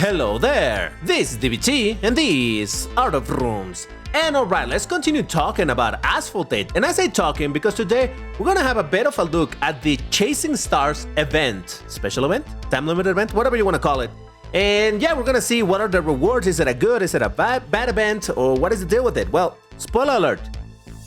Hello there, this is DBT and these are the rooms. And alright, let's continue talking about Asphalt 8. And I say talking because today we're gonna have a bit of a look at the Chasing Stars event. Special event? Time limited event? Whatever you wanna call it. And yeah, we're gonna see what are the rewards. Is it a good, is it a bad event, or what is the deal with it? Well, spoiler alert,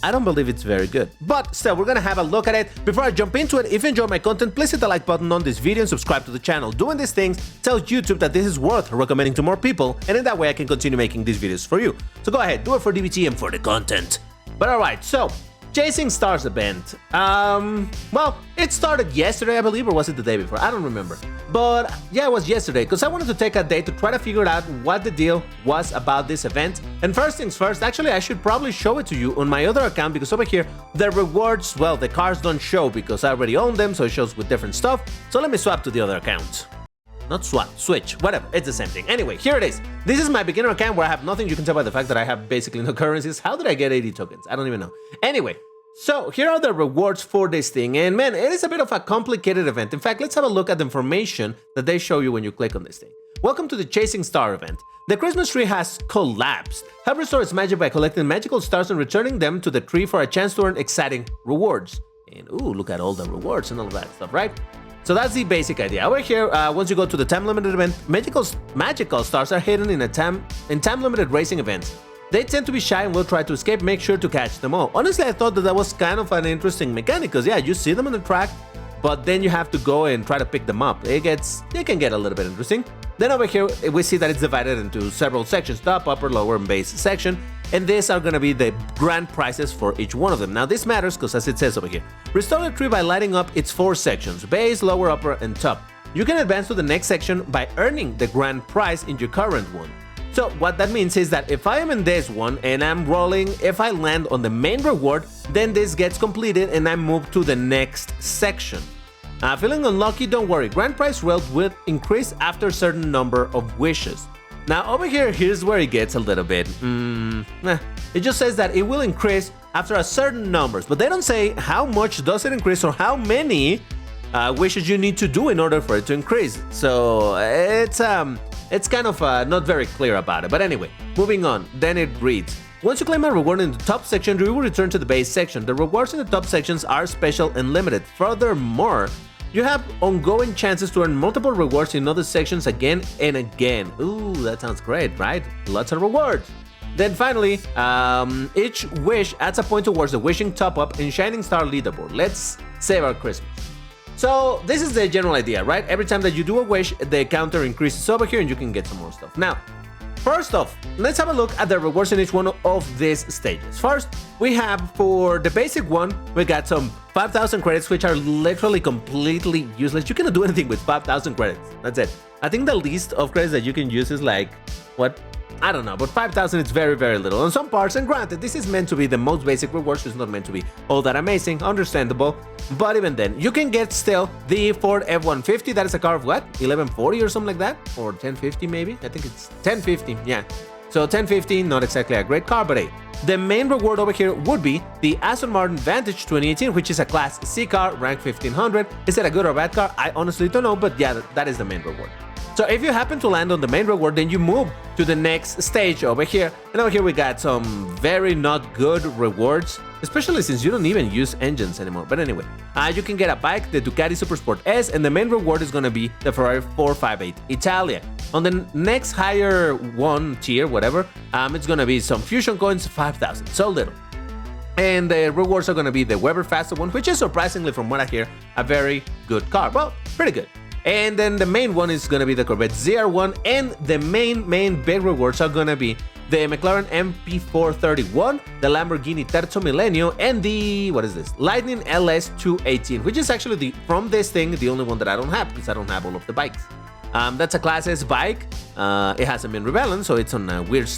I don't believe it's very good, but still, we're gonna have a look at it. Before I jump into it, if you enjoy my content, please hit the like button on this video and subscribe to the channel. Doing these things tells YouTube that this is worth recommending to more people, and in that way I can continue making these videos for you. So go ahead, do it for DBT and for the content. But alright, so, Chasing Stars event. Well, it started yesterday, I believe, or was it the day before? I don't remember. But yeah, it was yesterday, because I wanted to take a day to try to figure out what the deal was about this event. And first things first, actually, I should probably show it to you on my other account, because over here, the rewards, well, the cards don't show because I already own them, so it shows with different stuff. So let me swap to the other account. Not swap, switch, whatever, it's the same thing. Anyway, here it is. This is my beginner account where I have nothing. You can tell by the fact that I have basically no currencies. How did I get 80 tokens? I don't even know. Anyway, so here are the rewards for this thing, and man, it is a bit of a complicated event. In fact, let's have a look at the information that they show you when you click on this thing. Welcome to the Chasing Star event. The Christmas tree has collapsed. Help restore its magic by collecting magical stars and returning them to the tree for a chance to earn exciting rewards. And ooh, look at all the rewards and all of that stuff, right? So that's the basic idea. Over here, once you go to the time limited event, magical stars are hidden in time limited racing events. They tend to be shy and will try to escape. Make sure to catch them all. Honestly, I thought that was kind of an interesting mechanic, because yeah, you see them on the track, but then you have to go and try to pick them up. It can get a little bit interesting. Then over here, we see that it's divided into several sections: top, upper, lower, and base section. And these are going to be the grand prizes for each one of them. Now this matters because, as it says over here, restore the tree by lighting up its 4 sections: base, lower, upper, and top. You can advance to the next section by earning the grand prize in your current one. So what that means is that if I am in this one and I'm rolling, if I land on the main reward, then this gets completed and I move to the next section. Feeling unlucky? Don't worry, grand prize wealth will increase after a certain number of wishes. Now over here, here's where it gets a little bit, it just says that it will increase after a certain numbers, but they don't say how much does it increase or how many wishes you need to do in order for it to increase. So it's kind of not very clear about it. But anyway, moving on, then it reads, once you claim a reward in the top section, you will return to the base section. The rewards in the top sections are special and limited. Furthermore, you have ongoing chances to earn multiple rewards in other sections again and again. Ooh, that sounds great, right? Lots of rewards. Then finally, each wish adds a point towards the wishing top-up in Shining Star Leaderboard. Let's save our Christmas. So this is the general idea, right? Every time that you do a wish, the counter increases over here and you can get some more stuff. Now, first off, let's have a look at the rewards in each one of these stages. First, we have for the basic one, we got some 5,000 credits, which are literally completely useless. You cannot do anything with 5,000 credits. That's it. I think the least of credits that you can use is like, what? I don't know, but 5,000 is very, very little on some parts, and granted, this is meant to be the most basic reward, so it's not meant to be all that amazing, understandable, but even then, you can get still the Ford F-150, that is a car of what, 1140 or something like that, or 1050 maybe, I think it's 1050, yeah, so 1050, not exactly a great car, but hey, the main reward over here would be the Aston Martin Vantage 2018, which is a Class C car, rank 1500, is it a good or bad car? I honestly don't know, but yeah, that is the main reward. So if you happen to land on the main reward, then you move to the next stage over here. And over here we got some very not good rewards, especially since you don't even use engines anymore. But anyway, you can get a bike, the Ducati Supersport S, and the main reward is going to be the Ferrari 458 Italia. On the next higher one tier, whatever, it's going to be some fusion coins, 5,000, so little. And the rewards are going to be the Weber Faster one, which is surprisingly, from what I hear, a very good car. Well, pretty good. And then the main one is going to be the Corvette ZR1, and the main big rewards are going to be the McLaren MP431, the Lamborghini Terzo Millennio, and the, what is this, Lightning LS218, which is actually from this thing, the only one that I don't have, because I don't have all of the bikes. That's a Class S bike. It hasn't been rebalanced, so it's on a weird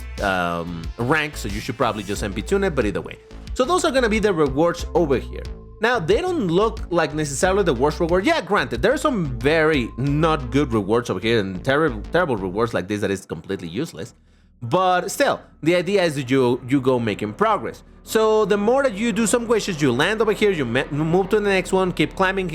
rank, so you should probably just MP tune it, but either way. So those are going to be the rewards over here. Now, they don't look like necessarily the worst reward. Yeah, granted, there are some very not good rewards over here and terrible rewards like this that is completely useless. But still, the idea is that you go making progress. So the more that you do some wishes, you land over here, you move to the next one, keep climbing,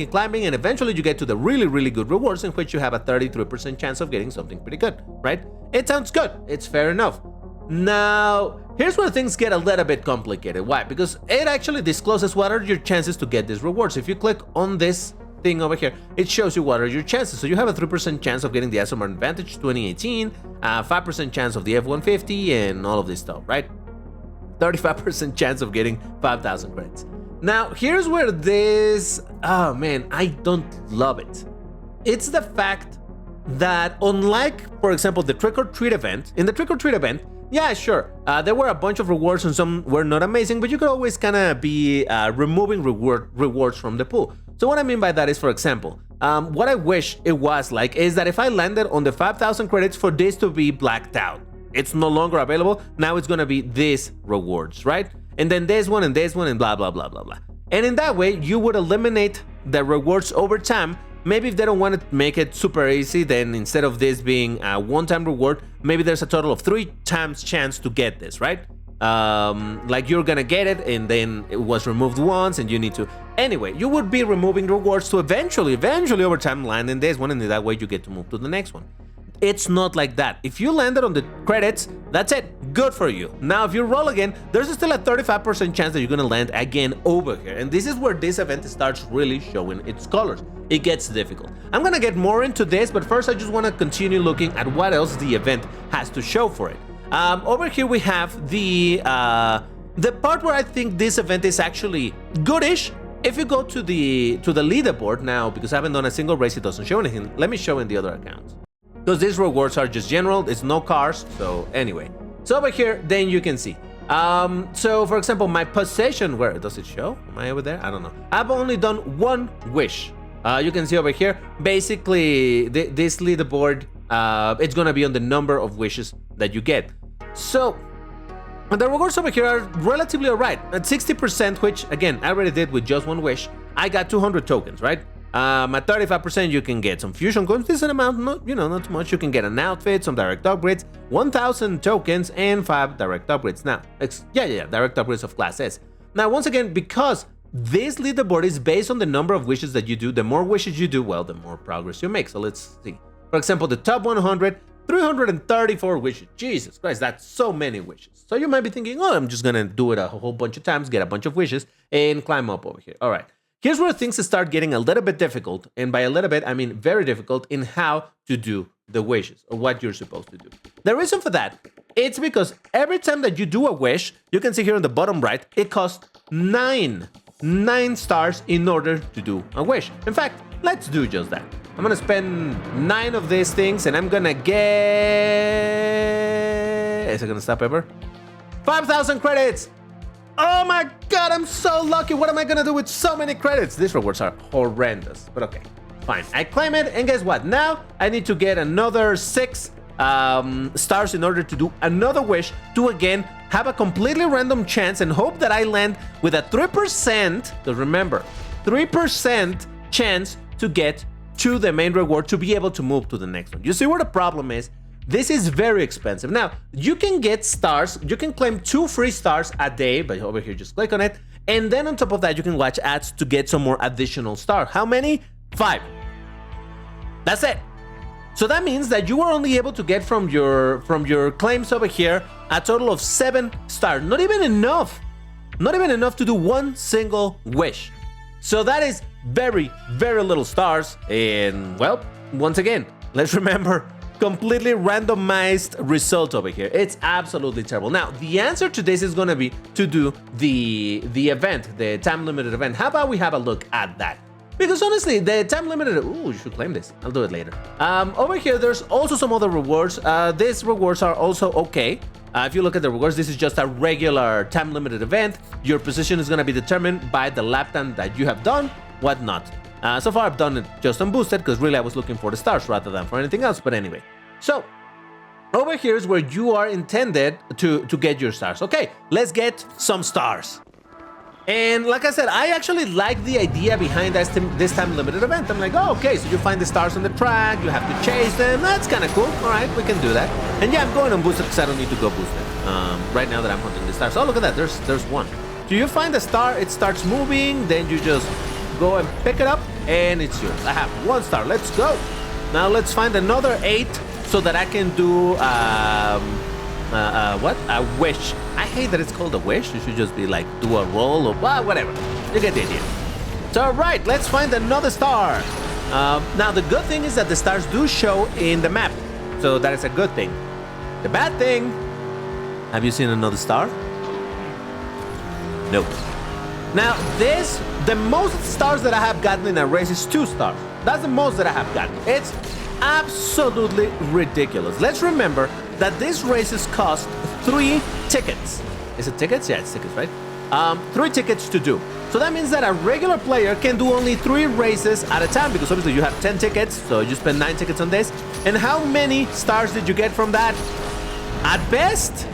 and eventually you get to the really, really good rewards in which you have a 33% chance of getting something pretty good, right? It sounds good. It's fair enough. Now, here's where things get a little bit complicated. Why? Because it actually discloses what are your chances to get these rewards. If you click on this thing over here, it shows you what are your chances. So you have a 3% chance of getting the Aston Martin Vantage 2018, 5% chance of the F-150, and all of this stuff, right? 35% chance of getting 5,000 credits. Now, here's where this, oh man, I don't love it. It's the fact that unlike, for example, the Trick or Treat event, in the Trick or Treat event, yeah, sure, there were a bunch of rewards and some were not amazing, but you could always kind of be removing rewards from the pool. So what I mean by that is, for example, what I wish it was like is that if I landed on the 5,000 credits for this to be blacked out, it's no longer available. Now it's gonna be these rewards, right? And then this one and blah, blah, blah, blah, blah. And in that way, you would eliminate the rewards over time. Maybe if they don't want to make it super easy, then instead of this being a one-time reward, maybe there's a total of 3 times chance to get this, right? Like you're gonna get it and then it was removed once and you need to. Anyway, you would be removing rewards to eventually over time land in this one, and in that way you get to move to the next one. It's not like that. If you landed on the credits, that's it. Good for you. Now, if you roll again, there's still a 35% chance that you're gonna land again over here. And this is where this event starts really showing its colors. It gets difficult. I'm gonna get more into this, but first I just wanna continue looking at what else the event has to show for it. Over here we have the part where I think this event is actually goodish. If you go to the leaderboard now, because I haven't done a single race, it doesn't show anything. Let me show in the other accounts. Because these rewards are just general, it's no cars, so anyway. So over here, then you can see. So for example, my possession, where does it show? Am I over there? I don't know. I've only done one wish. You can see over here, basically this leaderboard, it's gonna be on the number of wishes that you get. So the rewards over here are relatively alright. At 60%, which again, I already did with just one wish, I got 200 tokens, right? At 35%, you can get some fusion coins, decent amount, not too much. You can get an outfit, some direct upgrades, 1,000 tokens, and 5 direct upgrades. Now, direct upgrades of Class S. Now, once again, because this leaderboard is based on the number of wishes that you do, the more wishes you do, well, the more progress you make. So let's see. For example, the top 100, 334 wishes. Jesus Christ, that's so many wishes. So you might be thinking, oh, I'm just gonna do it a whole bunch of times, get a bunch of wishes, and climb up over here. All right. Here's where things start getting a little bit difficult, and by a little bit, I mean very difficult in how to do the wishes, or what you're supposed to do. The reason for that, it's because every time that you do a wish, you can see here on the bottom right, it costs 9 stars in order to do a wish. In fact, let's do just that. I'm gonna spend 9 of these things, and I'm gonna get... Is it gonna stop ever? 5,000 credits! Oh my god, I'm so lucky. What am I gonna do with so many credits? These rewards are horrendous, but okay, fine. I claim it, and guess what? Now I need to get another 6 stars in order to do another wish to again have a completely random chance and hope that I land with a 3%, because remember, 3% chance to get to the main reward to be able to move to the next one. You see where the problem is? This is very expensive. Now, you can get stars, you can claim 2 free stars a day, but over here, just click on it. And then on top of that, you can watch ads to get some more additional stars. How many? 5. That's it. So that means that you are only able to get from your claims over here a total of 7 stars. Not even enough. Not even enough to do one single wish. So that is very, very little stars. And well, once again, let's remember, completely randomized result over here. It's absolutely terrible. Now, the answer to this is gonna be to do the event, the time limited event. How about we have a look at that? Because honestly, the time limited, ooh, you should claim this. I'll do it later. Over here, there's also some other rewards. These rewards are also okay. If you look at the rewards, this is just a regular time limited event. Your position is gonna be determined by the lap time that you have done, whatnot. So far, I've done it just unboosted because really I was looking for the stars rather than for anything else. But anyway, so over here is where you are intended to get your stars. Okay, let's get some stars. And like I said, I actually like the idea behind this time limited event. I'm like, oh, okay, so you find the stars on the track, you have to chase them. That's kind of cool. All right, we can do that. And yeah, I'm going on boosted because I don't need to go boost them right now that I'm hunting the stars. Oh, look at that. There's one. So you find the star, it starts moving, then you just go and pick it up, and it's yours. I have 1 star. Let's go. Now let's find another 8 so that I can do what? A wish. I hate that it's called a wish. It should just be like do a roll or whatever. You get the idea. So all right, let's find another star. Now the good thing is that the stars do show in the map, so that is a good thing. The bad thing, have you seen another star? Nope. Now the most stars that I have gotten in a race is 2 stars. That's the most that I have gotten. It's absolutely ridiculous. Let's remember that these races cost 3 tickets. Is it tickets? Yeah, it's tickets, right? 3 tickets to do. So that means that a regular player can do only 3 races at a time, because obviously you have 10 tickets, so you spend 9 tickets on this. And how many stars did you get from that? At best,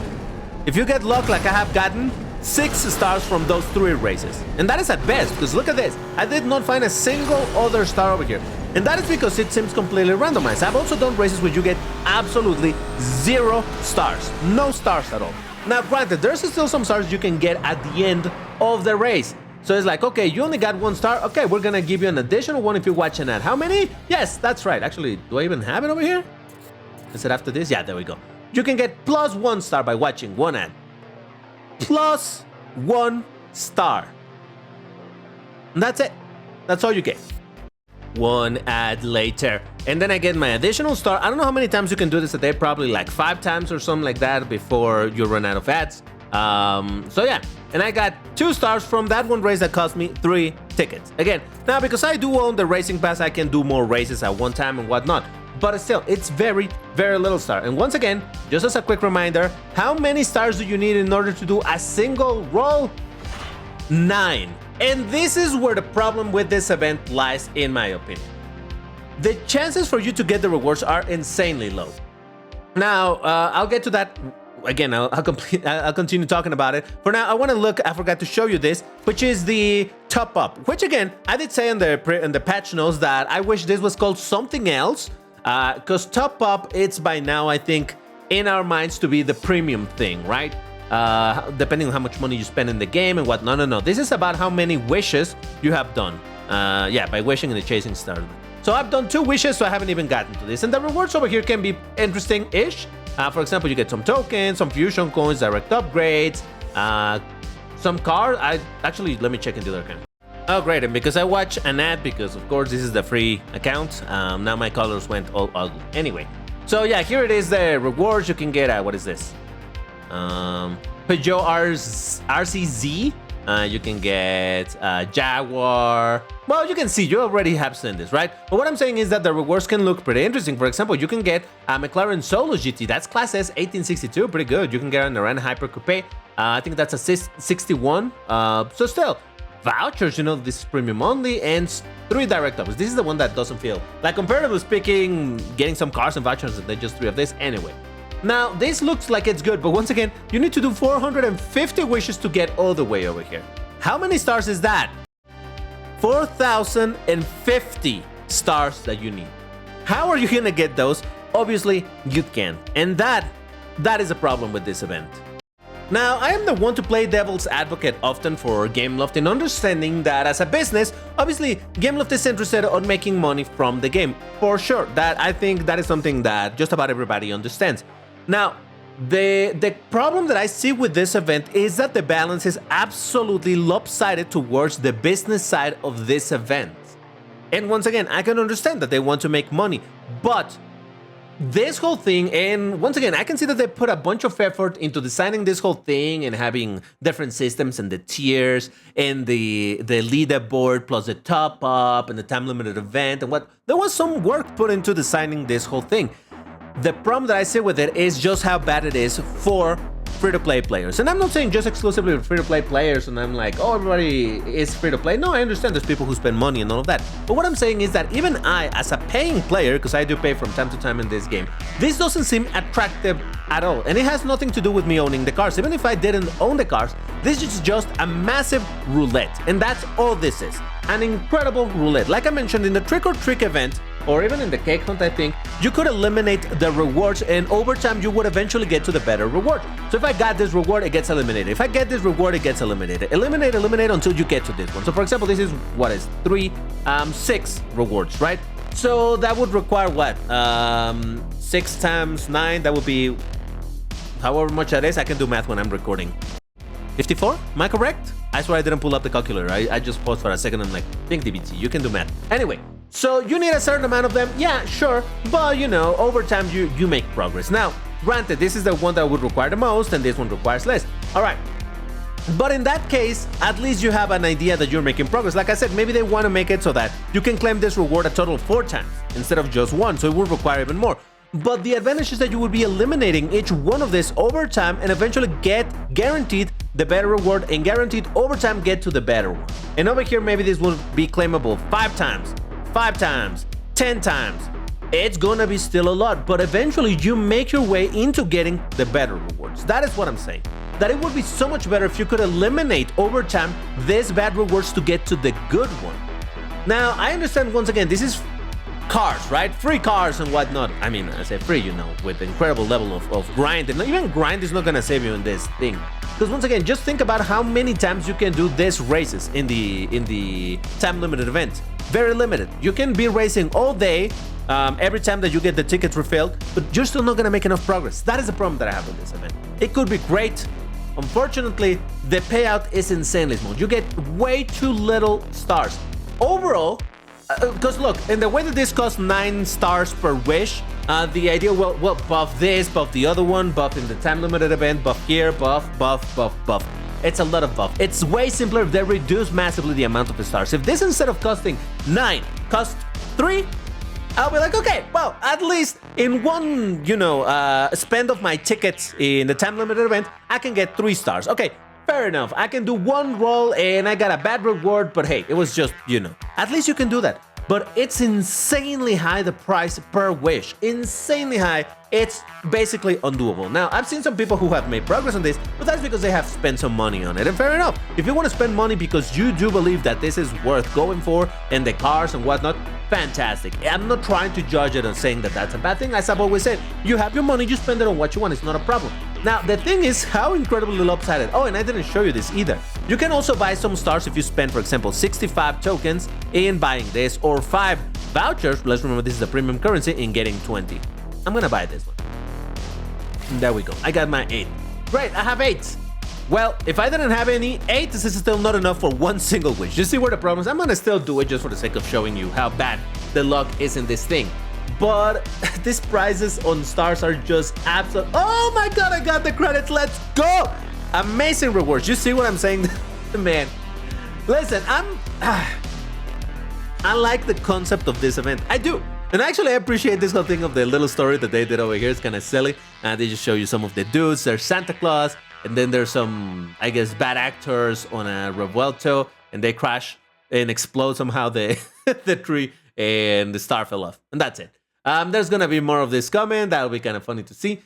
if you get luck like I have gotten, 6 stars from those 3 races. And that is at best, because look at this. I did not find a single other star over here. And that is because it seems completely randomized. I've also done races where you get absolutely 0 stars. No stars at all. Now, granted, there's still some stars you can get at the end of the race. So it's like, okay, you only got 1 star. Okay, we're gonna give you an additional 1 if you watch an ad. How many? Yes, that's right. Actually, do I even have it over here? Is it after this? Yeah, there we go. You can get plus 1 star by watching 1 ad. Plus 1 star. And that's it. That's all you get. 1 ad later, and then I get my additional star. I don't know how many times you can do this a day, probably like 5 times or something like that before you run out of ads. So yeah, and I got 2 stars from that one race that cost me 3 tickets. Again, now because I do own the racing pass, I can do more races at one time and whatnot, but still, it's very, very little star. And once again, just as a quick reminder, how many stars do you need in order to do a single roll? 9. And this is where the problem with this event lies, in my opinion. The chances for you to get the rewards are insanely low. Now, I'll get to that again. I'll continue talking about it. For now, I want to look. I forgot to show you this, which is the top up. Which again, I did say in the patch notes that I wish this was called something else, because top up, it's by now, I think, in our minds to be the premium thing, right? Depending on how much money you spend in the game and what. No. This is about how many wishes you have done. Yeah, by wishing in the chasing star. So I've done 2 wishes, so I haven't even gotten to this. And the rewards over here can be interesting-ish. For example, you get some tokens, some fusion coins, direct upgrades, some cars. Let me check into their account. Oh, great. And because I watch an ad, because of course this is the free account, now my colors went all ugly. Anyway, so yeah, here it is, the rewards. You can get, what is this? Peugeot RCZ. You can get Jaguar. Well, you can see, you already have seen this, right? But what I'm saying is that the rewards can look pretty interesting. For example, you can get a McLaren Solo GT. That's Class S 1862, pretty good. You can get an Iran Hyper Coupe. I think that's a 61. So still, vouchers, you know, this is premium only, and 3 direct offers. This is the one that doesn't feel like, comparatively speaking, getting some cars and vouchers, and then just 3 of this anyway. Now, this looks like it's good, but once again, you need to do 450 wishes to get all the way over here. How many stars is that? 4,050 stars that you need. How are you gonna get those? Obviously, you can't. And that is a problem with this event. Now, I am the one to play devil's advocate often for Gameloft, in understanding that as a business, obviously, Gameloft is interested on making money from the game. For sure, that I think that is something that just about everybody understands. Now, the problem that I see with this event is that the balance is absolutely lopsided towards the business side of this event. And once again, I can understand that they want to make money, but this whole thing, and once again, I can see that they put a bunch of effort into designing this whole thing and having different systems and the tiers and the leaderboard plus the top up and the time limited event and what. There was some work put into designing this whole thing. The problem that I see with it is just how bad it is for free-to-play players. And I'm not saying just exclusively free-to-play players and I'm like, oh, everybody is free-to-play. No, I understand there's people who spend money and all of that. But what I'm saying is that even I, as a paying player, because I do pay from time to time in this game, this doesn't seem attractive at all. And it has nothing to do with me owning the cars. Even if I didn't own the cars, this is just a massive roulette. And that's all this is. An incredible roulette. Like I mentioned in the Trick or Trick event, or even in the cake hunt, I think, you could eliminate the rewards and over time you would eventually get to the better reward. So if I got this reward, it gets eliminated. If I get this reward, it gets eliminated. Eliminate until you get to this one. So for example, this is, what is, 6 rewards, right? So that would require what? 6 times 9, that would be, however much that is. I can do math when I'm recording. 54? Am I correct? I swear I didn't pull up the calculator. I just paused for a second and I'm like, think DBT, you can do math. Anyway. So you need a certain amount of them, yeah, sure, but you know, over time you make progress. Now, granted, this is the one that would require the most and this one requires less. All right, but in that case, at least you have an idea that you're making progress. Like I said, maybe they want to make it so that you can claim this reward a total of 4 times instead of just 1, so it will require even more. But the advantage is that you will be eliminating each one of this over time and eventually get guaranteed the better reward and guaranteed over time get to the better one. And over here, maybe this will be claimable 5 times. 5 times, 10 times, it's gonna be still a lot, but eventually you make your way into getting the better rewards. That is what I'm saying. That it would be so much better if you could eliminate over time these bad rewards to get to the good one. Now, I understand once again, this is cars, right? Free cars and whatnot. I mean, I say free, you know, with incredible level of grind, and even grind is not gonna save you in this thing. Because once again, just think about how many times you can do these races in the time limited event. Very limited. You can be racing all day every time that you get the tickets refilled, but you're still not gonna make enough progress. That is the problem that I have with this event. It could be great. Unfortunately, the payout is insanely small. You get way too little stars. Overall, because look, in the way that this costs 9 stars per wish, the idea, well, buff this, buff the other one, buff in the time limited event, buff here, buff. It's a lot of buff. It's way simpler if they reduce massively the amount of the stars. If this, instead of costing 9, costs 3, I'll be like, okay, well, at least in one, you know, spend of my tickets in the time limited event, I can get 3 stars. Okay, fair enough. I can do 1 roll and I got a bad reward, but hey, it was just, you know, at least you can do that. But it's insanely high, the price per wish. Insanely high. It's basically undoable. Now, I've seen some people who have made progress on this, but that's because they have spent some money on it. And fair enough. If you want to spend money because you do believe that this is worth going for, and the cars and whatnot, fantastic. I'm not trying to judge it and saying that that's a bad thing. As I've always said, you have your money, you spend it on what you want. It's not a problem. Now, the thing is how incredibly lopsided. Oh, and I didn't show you this either. You can also buy some stars if you spend, for example, 65 tokens in buying this, or 5 vouchers. Let's remember this is a premium currency in getting 20. I'm gonna buy this one. There we go. I got my 8. Great, I have 8. Well, if I didn't have any 8, this is still not enough for 1 single wish. You see where the problem is? I'm gonna still do it just for the sake of showing you how bad the luck is in this thing. But these prices on stars are just absolute. Oh my god, I got the credits. Let's go. Amazing rewards. You see what I'm saying? Man, listen, I like the concept of this event. I do. And actually, I appreciate this whole thing of the little story that they did over here. It's kind of silly. They just show you some of the dudes. There's Santa Claus. And then there's some, I guess, bad actors on a revuelto. And they crash and explode somehow the tree. And the star fell off. And that's it. There's gonna be more of this coming. That'll be kind of funny to see.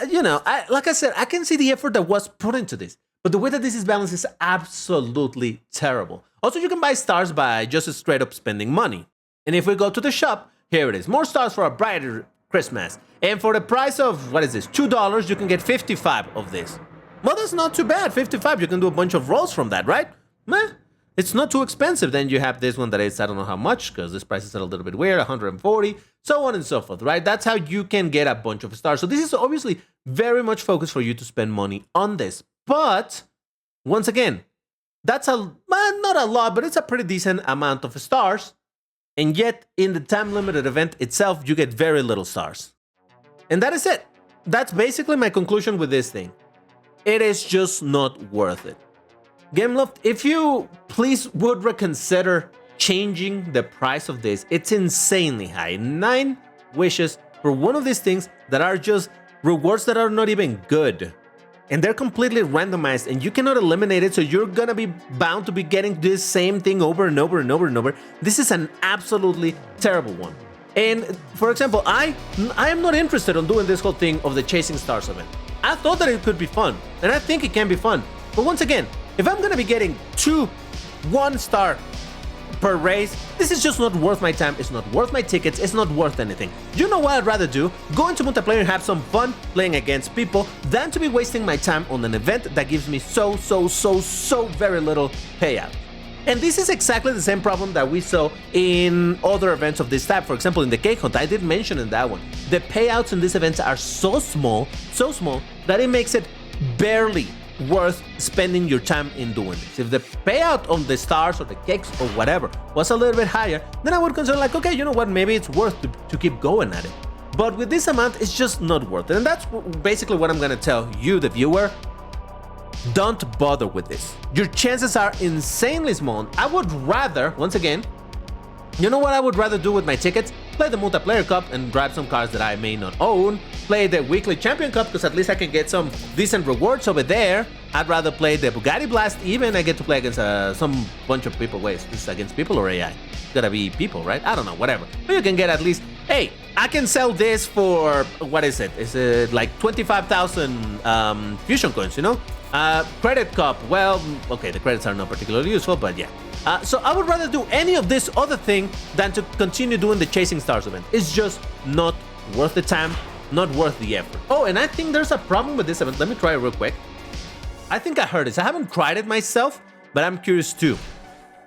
You know, like I said, I can see the effort that was put into this, but the way that this is balanced is absolutely terrible. Also, you can buy stars by just straight up spending money. And if we go to the shop, here it is. More stars for a brighter Christmas. And for the price of, what is this, $2, you can get 55 of this. Well, that's not too bad. 55, you can do a bunch of rolls from that, right? Meh. It's not too expensive. Then you have this one that is, I don't know how much, because this price is a little bit weird, 140, so on and so forth, right? That's how you can get a bunch of stars. So this is obviously very much focused for you to spend money on this. But, once again, that's not a lot, but it's a pretty decent amount of stars. And yet, in the time-limited event itself, you get very little stars. And that is it. That's basically my conclusion with this thing. It is just not worth it. Gameloft, if you please would reconsider changing the price of this. It's insanely high. 9 wishes for one of these things that are just rewards that are not even good. and they're completely randomized, and you cannot eliminate it, so you're gonna be bound to be getting this same thing over and over and over and over. This is an absolutely terrible one. And for example, I am not interested in doing this whole thing of the Chasing Stars event. I thought that it could be fun, and I think it can be fun. But once again, if I'm gonna be getting 1 star per race, this is just not worth my time, it's not worth my tickets, it's not worth anything. You know what I'd rather do? Go into multiplayer and have some fun playing against people than to be wasting my time on an event that gives me so very little payout. And this is exactly the same problem that we saw in other events of this type. For example, in the Cake Hunt, I did mention in that one, the payouts in these events are so small that it makes it barely worth spending your time in doing this. If the payout on the stars or the cakes or whatever was a little bit higher, then I would consider like, okay, you know what, maybe it's worth to keep going at it. But with this amount, it's just not worth it. And that's basically what I'm gonna tell you, the viewer. Don't bother with this. Your chances are insanely small. I would rather, once again, you know what I would rather do with my tickets? Play the multiplayer cup and drive some cars that I may not own. Play the weekly champion cup because at least I can get some decent rewards over there. I'd rather play the Bugatti Blast even. I get to play against some bunch of people. Wait, is this against people or AI? It's gotta be people, right? I don't know, whatever. But you can get at least, hey, I can sell this for, what is it? Is it like 25,000 fusion coins, you know? Credit cup, well, okay, the credits are not particularly useful, but yeah. So I would rather do any of this other thing than to continue doing the Chasing Stars event. It's just not worth the time, not worth the effort. Oh, and I think there's a problem with this event. Let me try it real quick. I think I heard this. I haven't tried it myself, but I'm curious too.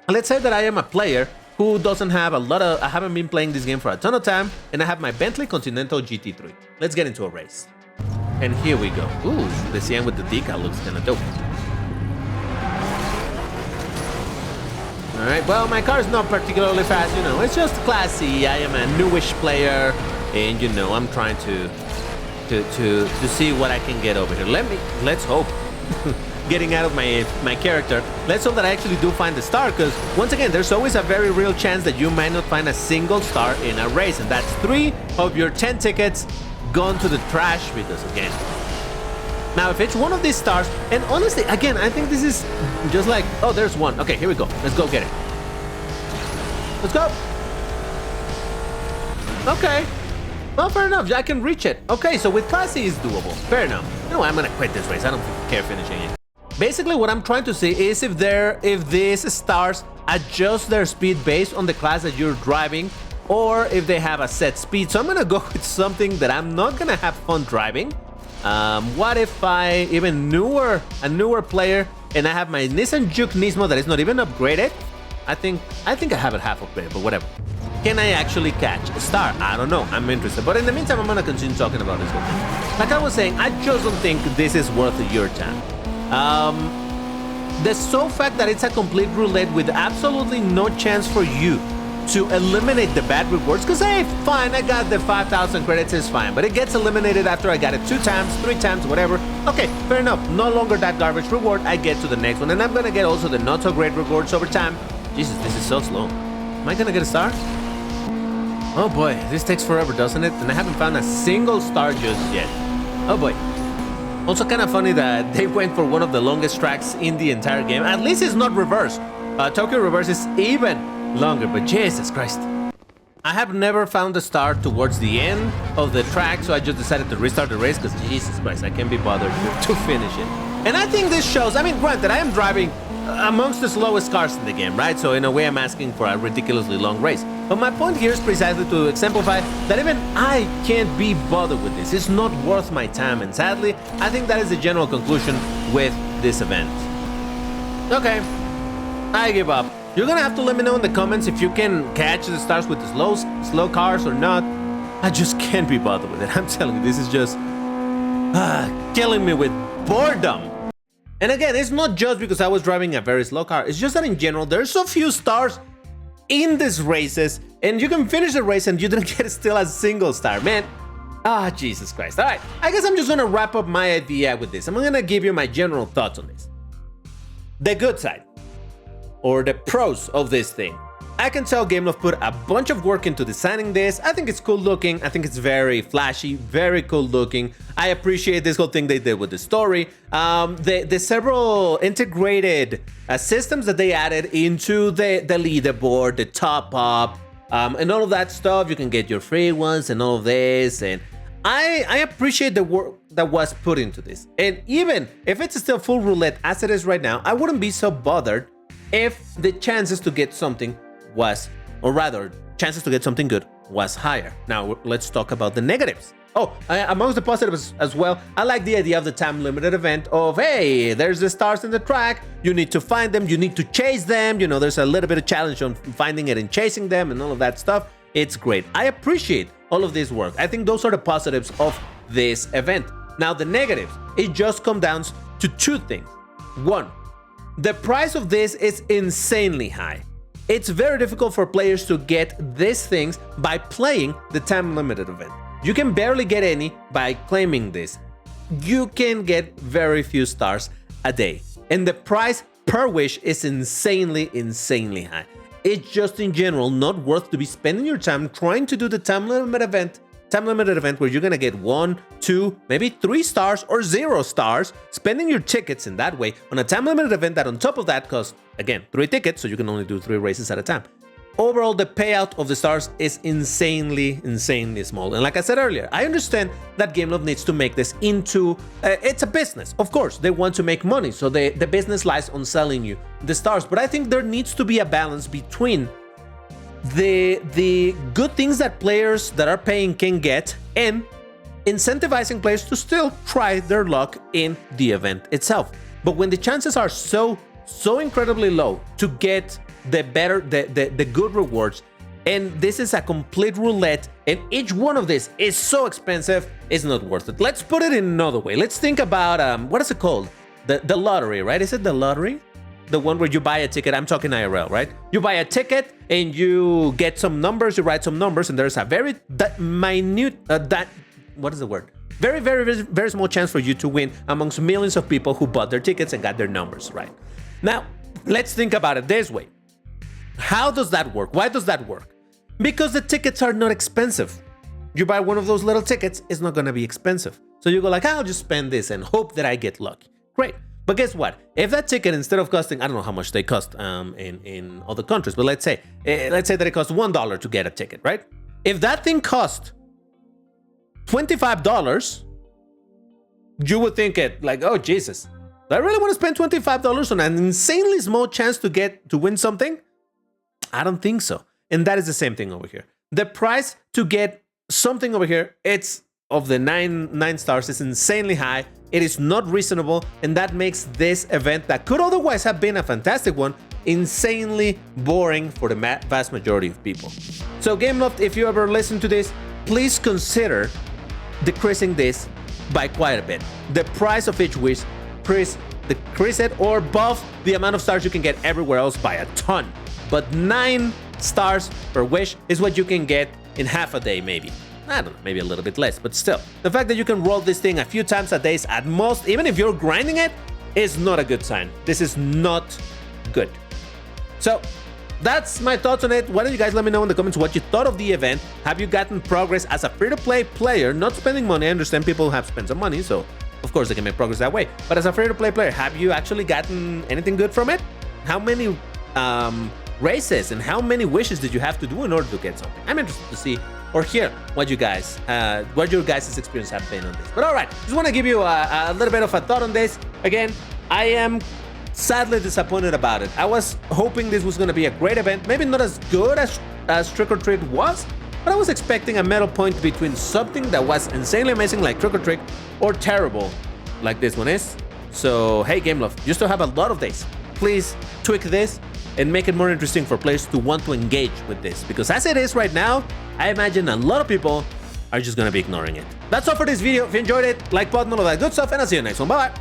Let's say that I am a player who doesn't have I haven't been playing this game for a ton of time, and I have my Bentley Continental GT3. Let's get into a race. And here we go. Ooh, the CN with the decal looks kind of dope. Alright, well, my car is not particularly fast, you know, it's just classy. I am a newish player, and you know, I'm trying to see what I can get over here. Let's hope. Getting out of my character, let's hope that I actually do find the star, because once again, there's always a very real chance that you might not find a single star in a race, and that's 3 of your 10 tickets gone to the trash because again. Now, if it's one of these stars, and honestly, again, I think this is just like, oh, there's one. Okay, here we go. Let's go get it. Let's go. Okay. Well, fair enough. I can reach it. Okay, so with classy is doable. Fair enough. You know what? I'm gonna quit this race. I don't care finishing it. Basically, what I'm trying to see is if these stars adjust their speed based on the class that you're driving, or if they have a set speed. So I'm gonna go with something that I'm not gonna have fun driving. What if I a newer player, and I have my Nissan Juke Nismo that is not even upgraded? I think I have it half upgraded, but whatever. Can I actually catch a star? I don't know. I'm interested. But in the meantime, I'm gonna continue talking about this whole thing. Like I was saying, I just don't think this is worth your time. The sole fact that it's a complete roulette with absolutely no chance for you to eliminate the bad rewards, because hey, fine, I got the 5,000 credits, is fine, but it gets eliminated after I got it 2 times, 3 times, whatever. Okay, fair enough, no longer that garbage reward, I get to the next one, and I'm gonna get also the not so great rewards over time. Jesus, this is so slow. Am I gonna get a star? Oh boy, this takes forever, doesn't it? And I haven't found a single star just yet. Oh boy. Also kind of funny that they went for one of the longest tracks in the entire game. At least it's not reverse. Tokyo Reverse is even longer, but Jesus Christ. I have never found a star towards the end of the track, so I just decided to restart the race because Jesus Christ, I can't be bothered to finish it. And I think this shows, I mean, granted, I am driving amongst the slowest cars in the game, right? So in a way, I'm asking for a ridiculously long race. But my point here is precisely to exemplify that even I can't be bothered with this. It's not worth my time, and sadly, I think that is the general conclusion with this event. Okay, I give up. You're gonna have to let me know in the comments if you can catch the stars with the slow cars or not. I just can't be bothered with it. I'm telling you, this is just killing me with boredom. And again, it's not just because I was driving a very slow car. It's just that in general, there's so few stars in these races, and you can finish the race and you don't get still a single star, man. Jesus Christ. All right, I guess I'm just gonna wrap up my idea with this. I'm gonna give you my general thoughts on this. The good side, or the pros of this thing. I can tell Gameloft put a bunch of work into designing this. I think it's cool looking. I think it's very flashy, very cool looking. I appreciate this whole thing they did with the story. The several integrated systems that they added into the leaderboard, the top up, and all of that stuff. You can get your free ones and all of this. And I appreciate the work that was put into this. And even if it's still full roulette as it is right now, I wouldn't be so bothered if the chances to get something was, or rather, chances to get something good was higher. Now, let's talk about the negatives. Oh, amongst the positives as well, I like the idea of the time-limited event of, hey, there's the stars in the track, you need to find them, you need to chase them, you know, there's a little bit of challenge on finding it and chasing them and all of that stuff. It's great. I appreciate all of this work. I think those are the positives of this event. Now, the negatives, it just comes down to two things. One, the price of this is insanely high. It's very difficult for players to get these things by playing the time-limited event. You can barely get any by claiming this. You can get very few stars a day. And the price per wish is insanely high. It's just in general not worth to be spending your time trying to do the time-limited event where you're gonna get 1, 2, maybe 3 stars or 0 stars, spending your tickets in that way on a time-limited event that on top of that costs, again, 3 tickets, so you can only do 3 races at a time. Overall, the payout of the stars is insanely small. And like I said earlier, I understand that Gameloft needs to make this into... it's a business, of course. They want to make money, so the business lies on selling you the stars. But I think there needs to be a balance between the good things that players that are paying can get and incentivizing players to still try their luck in the event itself. But when the chances are so incredibly low to get the good rewards, and this is a complete roulette, and each one of these is so expensive, it's not worth it. Let's put it in another way. Let's think about what is it called? The lottery, right? Is it the lottery? The one where you buy a ticket. I'm talking IRL, right? You buy a ticket and you get some numbers, you write some numbers, and there's a very minute what is the word? Very small chance for you to win amongst millions of people who bought their tickets and got their numbers right. Now, let's think about it this way. How does that work? Why does that work? Because the tickets are not expensive. You buy one of those little tickets, it's not gonna be expensive. So you go like, I'll just spend this and hope that I get lucky. Great. But guess what? If that ticket, instead of costing, I don't know how much they cost in other countries, but let's say that it costs $1 to get a ticket, right? If that thing cost $25, you would think it like, oh Jesus, do I really want to spend $25 on an insanely small chance to win something? I don't think so. And that is the same thing over here. The price to get something over here, it's of the 9 stars, is insanely high. It is not reasonable, and that makes this event that could otherwise have been a fantastic one insanely boring for the vast majority of people. So Gameloft, if you ever listen to this, please consider decreasing this by quite a bit. The price of each wish, decrease it or buff the amount of stars you can get everywhere else by a ton. But 9 stars per wish is what you can get in half a day, maybe. I don't know, maybe a little bit less, but still. The fact that you can roll this thing a few times a day at most, even if you're grinding it, is not a good sign. This is not good. So that's my thoughts on it. Why don't you guys let me know in the comments what you thought of the event? Have you gotten progress as a free-to-play player, not spending money? I understand people have spent some money, so of course they can make progress that way. But as a free-to-play player, have you actually gotten anything good from it? How many races and how many wishes did you have to do in order to get something? I'm interested to see or hear what your guys' experience have been on this. But all right, just want to give you a little bit of a thought on this. Again, I am sadly disappointed about it. I was hoping this was going to be a great event, maybe not as good as Trick or Treat was, but I was expecting a middle point between something that was insanely amazing like Trick or Treat or terrible like this one is. So hey Gameloft, you still have a lot of days. Please tweak this and make it more interesting for players to want to engage with this, because as it is right now, I imagine a lot of people are just gonna be ignoring it. That's all for this video. If you enjoyed it, like button, all of that good stuff, and I'll see you in the next one. Bye bye.